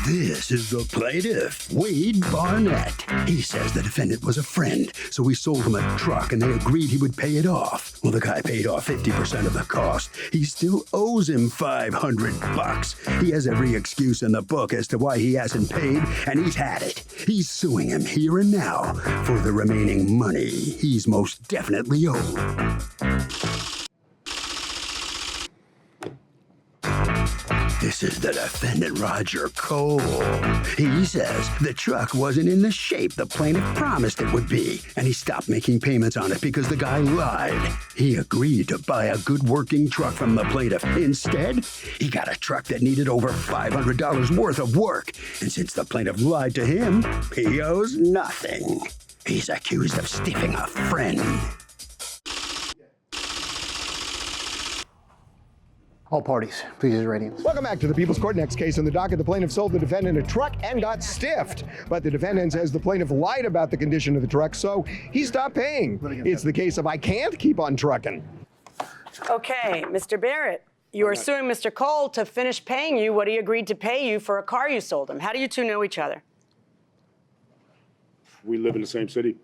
This is the plaintiff, Wade Barnett. He says the defendant was a friend, so he sold him a truck and they agreed he would pay it off. Well, the guy paid off 50% of the cost. He still owes him $500. He has every excuse in the book as to why he hasn't paid, and he's had it. He's suing him here and now for the remaining money he's most definitely owed. This is the defendant, Roger Cole. He says the truck wasn't in the shape the plaintiff promised it would be, and he stopped making payments on it because the guy lied. He agreed to buy a good working truck from the plaintiff. Instead, he got a truck that needed over $500 worth of work, and since the plaintiff lied to him, he owes nothing. He's accused of stiffing a friend. All parties, please use your ratings. Welcome back to the People's Court. Next case on the docket, the plaintiff sold the defendant a truck and got stiffed. But the defendant says the plaintiff lied about the condition of the truck, so he stopped paying. It's the case of I can't keep on trucking. Okay, Mr. Barrett, you are suing Mr. Cole to finish paying you what he agreed to pay you for a car you sold him. How do you two know each other? We live in the same city.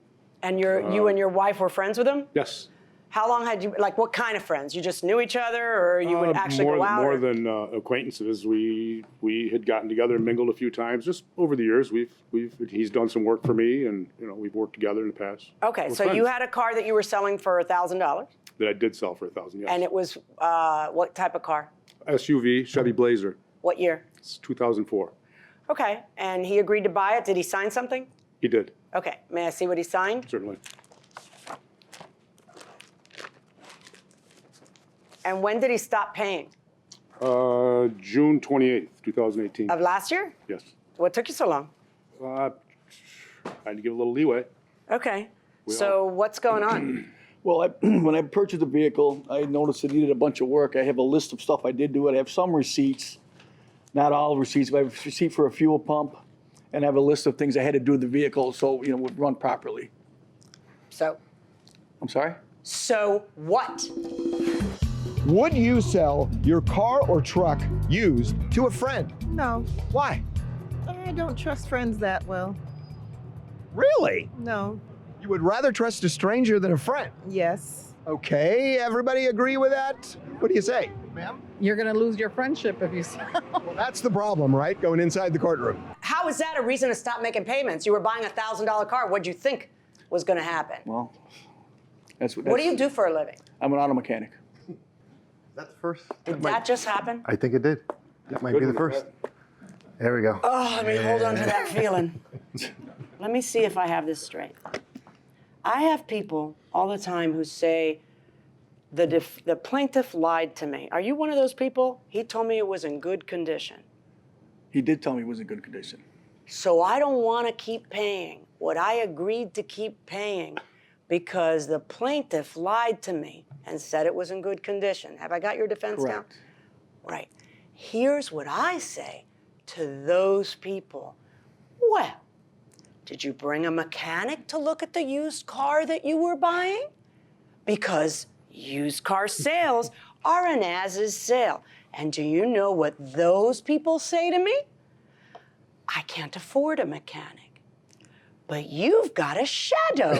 And you and your wife were friends with him? Yes. How long had you, like what kind of friends? You just knew each other or you would actually go out? More than acquaintances. We had gotten together and mingled a few times just over the years. He's done some work for me and we've worked together in the past. Okay, We're so friends. you had a car that you were selling for $1,000? That I did sell for $1,000, yes. And it was what type of car? SUV, Chevy Blazer. What year? It's 2004. Okay, and he agreed to buy it. Did he sign something? He did. Okay, may I see what he signed? Certainly. And when did he stop paying? June 28th, 2018. Of last year? Yes. What took you so long? I had to give a little leeway. Okay, so what's going on? Well, when I purchased the vehicle, I noticed it needed a bunch of work. I have a list of stuff I did do it. I have some receipts, not all receipts, but I have a receipt for a fuel pump, and I have a list of things I had to do to the vehicle so it would run properly. So? I'm sorry? So what? Would you sell your car or truck used to a friend? No, Why? I don't trust friends that well. Really? No. You would rather trust a stranger than a friend? Yes. Okay, everybody agree with that? What do you say? Ma'am? You're going to lose your friendship if you Well, that's the problem, right? Going inside the courtroom. How is that a reason to stop making payments? You were buying a $1,000 car. What'd you think was going to happen? Well, that's What do you do for a living? I'm an auto mechanic. That's the first. Did that just happen? I think it did. That might be the first. There we go. Oh, let me hold on to that feeling. Let me see if I have this straight. I have people all the time who say, the plaintiff lied to me. Are you one of those people? He told me it was in good condition. He did tell me it was in good condition. So I don't want to keep paying what I agreed to keep paying because the plaintiff lied to me and said it was in good condition. Have I got your defense down? Correct. Right. Here's what I say to those people. Well, did you bring a mechanic to look at the used car that you were buying? Because used car sales are an as-is sale. And do you know what those people say to me? I can't afford a mechanic. But you've got a shadow.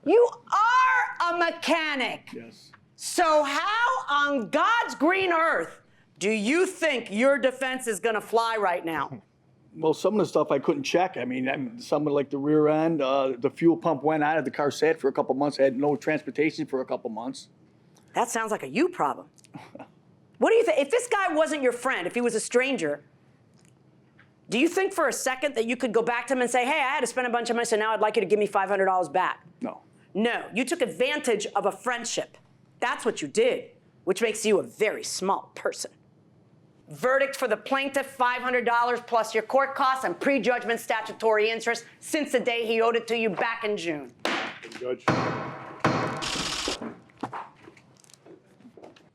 You are a mechanic. Yes. So how on God's green earth do you think your defense is going to fly right now? Well, some of the stuff I couldn't check. I mean, some of like the rear end, the fuel pump went out. The car sat for a couple months. I had no transportation for a couple months. That sounds like a you problem. What do you think? If this guy wasn't your friend, if he was a stranger, do you think for a second that you could go back to him and say, hey, I had to spend a bunch of money, so now I'd like you to give me $500 back? No. No, you took advantage of a friendship. That's what you did, which makes you a very small person. Verdict for the plaintiff, $500 plus your court costs and prejudgment statutory interest since the day he owed it to you back in June. Judge.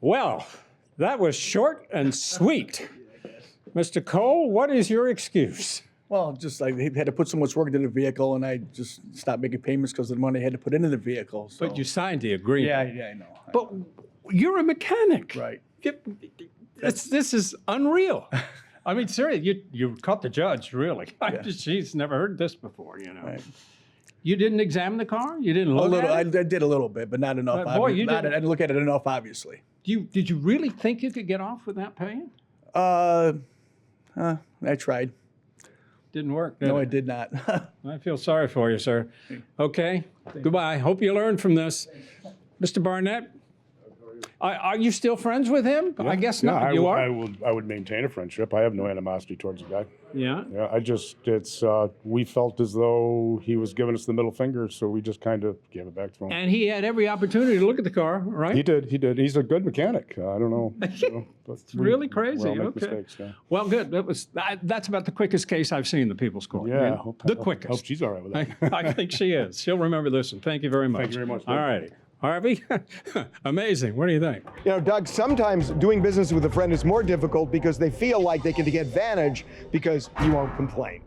Well, that was short and sweet. Mr. Cole, what is your excuse? Well, just like they had to put so much work into the vehicle, and I just stopped making payments because of the money I had to put into the vehicle. So. But you signed the agreement. Yeah, I know. But you're a mechanic. Right. This is unreal. I mean, seriously, you caught the judge, really. Yeah. She's never heard this before, you know. Right. You didn't examine the car? You didn't look A little, I at it? did a little bit, but not enough. But boy, you I didn't- didn't look at it enough, obviously. Did you really think you could get off without paying? I tried. Didn't work, did No, it? I did not. I feel sorry for you, sir. Okay, goodbye. Hope you learn from this. Mr. Barnett, are you still friends with him? I guess Yeah, not. You are? I would maintain a friendship. I have no animosity towards the guy. Yeah. Yeah, we felt as though he was giving us the middle finger, so we just kind of gave it back to him. And he had every opportunity to look at the car, right? He did. He's a good mechanic. I don't know. It's really crazy. We all make Okay. mistakes, yeah. Well, good. That's about the quickest case I've seen in the People's Court. Yeah, You know, I hope quickest. she's all right with that. I think she is. She'll remember this one. Thank you very much. Thank you very much, All Doug. righty. Harvey, amazing. What do you think? You know, Doug, sometimes doing business with a friend is more difficult because they feel like they can take advantage because you won't complain.